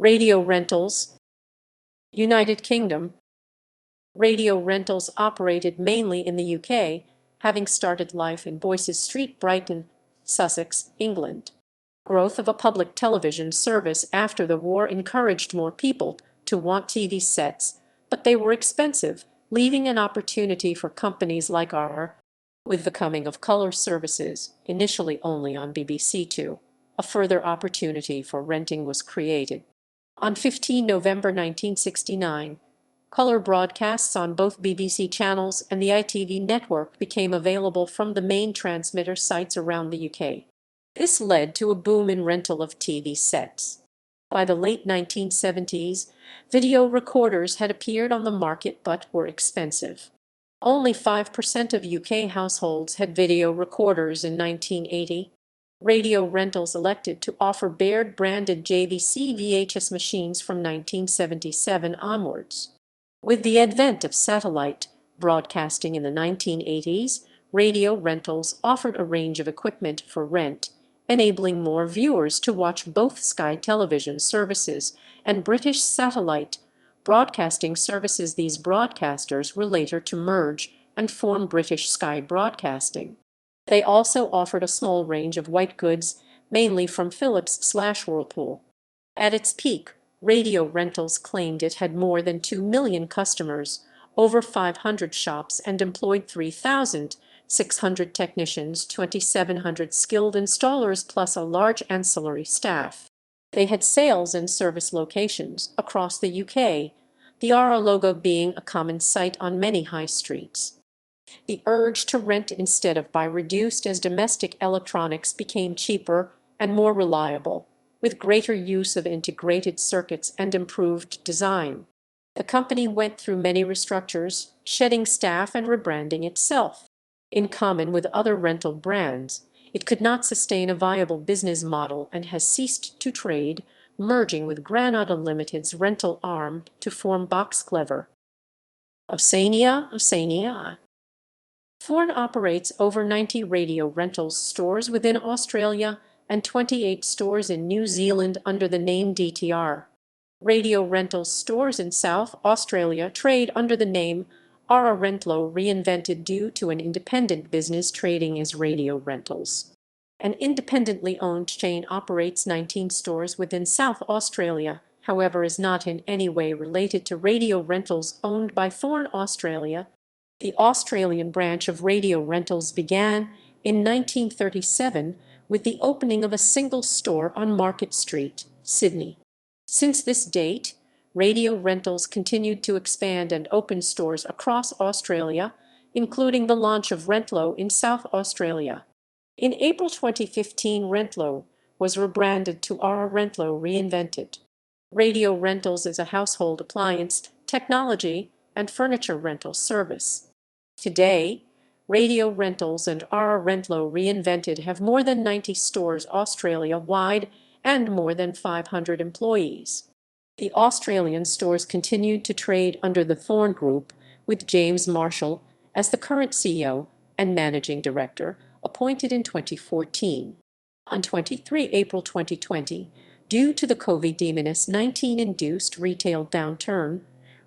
Radio Rentals, United Kingdom. Radio Rentals operated mainly in the UK, having started life in Boyces Street, Brighton, Sussex, England. Growth of a public television service after the war encouraged more people to want TV sets, but they were expensive, leaving an opportunity for companies like ours. With the coming of color services, initially only on BBC Two, a further opportunity for renting was created. On 15 November 1969, color broadcasts on both BBC channels and the ITV network became available from the main transmitter sites around the UK. This led to a boom in rental of TV sets. By the late 1970s, video recorders had appeared on the market but were expensive. Only 5% of UK households had video recorders in 1980. Radio Rentals elected to offer Baird-branded JVC VHS machines from 1977 onwards. With the advent of satellite broadcasting in the 1980s, Radio Rentals offered a range of equipment for rent, enabling more viewers to watch both Sky television services and British satellite broadcasting services. These broadcasters were later to merge and form British Sky Broadcasting. They also offered a small range of white goods, mainly from Philips/Whirlpool. At its peak, Radio Rentals claimed it had more than 2 million customers, over 500 shops, and employed 3,600 technicians, 2,700 skilled installers, plus a large ancillary staff. They had sales and service locations across the UK, the RA logo being a common sight on many high streets. The urge to rent instead of buy reduced as domestic electronics became cheaper and more reliable, with greater use of integrated circuits and improved design. The company went through many restructures, shedding staff and rebranding itself. In common with other rental brands, it could not sustain a viable business model and has ceased to trade, merging with Granada Limited's rental arm to form Boxclever. Oceania. Thorn operates over 90 Radio Rentals stores within Australia and 28 stores in New Zealand under the name DTR. Radio Rentals stores in South Australia trade under the name RA Rentlo Reinvented due to an independent business trading as Radio Rentals. An independently owned chain operates 19 stores within South Australia, however is not in any way related to Radio Rentals owned by Thorn Australia. The Australian branch of Radio Rentals began in 1937 with the opening of a single store on Market Street, Sydney. Since this date, Radio Rentals continued to expand and open stores across Australia, including the launch of Rentlo in South Australia. In April 2015, Rentlo was rebranded to RA Rentlo Reinvented. Radio Rentals is a household appliance, technology, and furniture rental service. Today, Radio Rentals and RA Rentlo Reinvented have more than 90 stores Australia-wide and more than 500 employees. The Australian stores continued to trade under the Thorn Group, with James Marshall as the current CEO and managing director, appointed in 2014. On 23 April 2020, due to the COVID-19 induced retail downturn,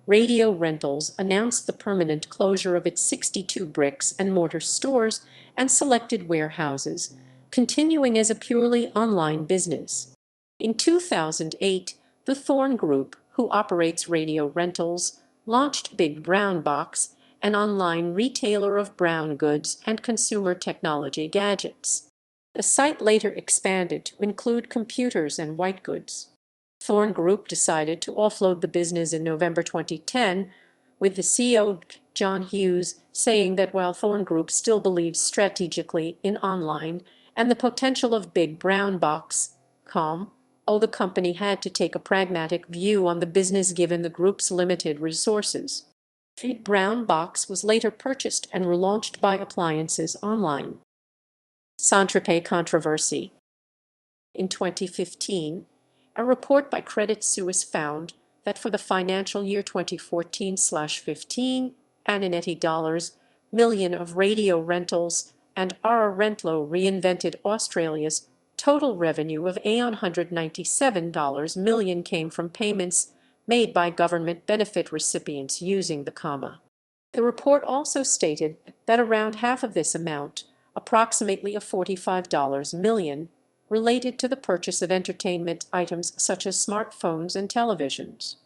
Radio Rentals announced the permanent closure of its 62 bricks and mortar stores and selected warehouses, continuing as a purely online business. In 2008, the Thorn Group, who operates Radio Rentals, launched Big Brown Box, an online retailer of brown goods and consumer technology gadgets. The site later expanded to include computers and white goods. Thorn Group decided to offload the business in November 2010, with the CEO, John Hughes, saying that while Thorn Group still believes strategically in online and the potential of Big Brown Box, the company had to take a pragmatic view on the business given the group's limited resources. Big Brown Box was later purchased and relaunched by Appliances Online. Saint-Tropez controversy. In 2015, a report by Credit Suisse found that for the financial year 2014/15, $80 million of Radio Rentals and RA Rentlo Reinvented Australia's Total revenue of $197 million came from payments made by government benefit recipients using the comma. The report also stated that around half of this amount, approximately $45 million, related to the purchase of entertainment items such as smartphones and televisions.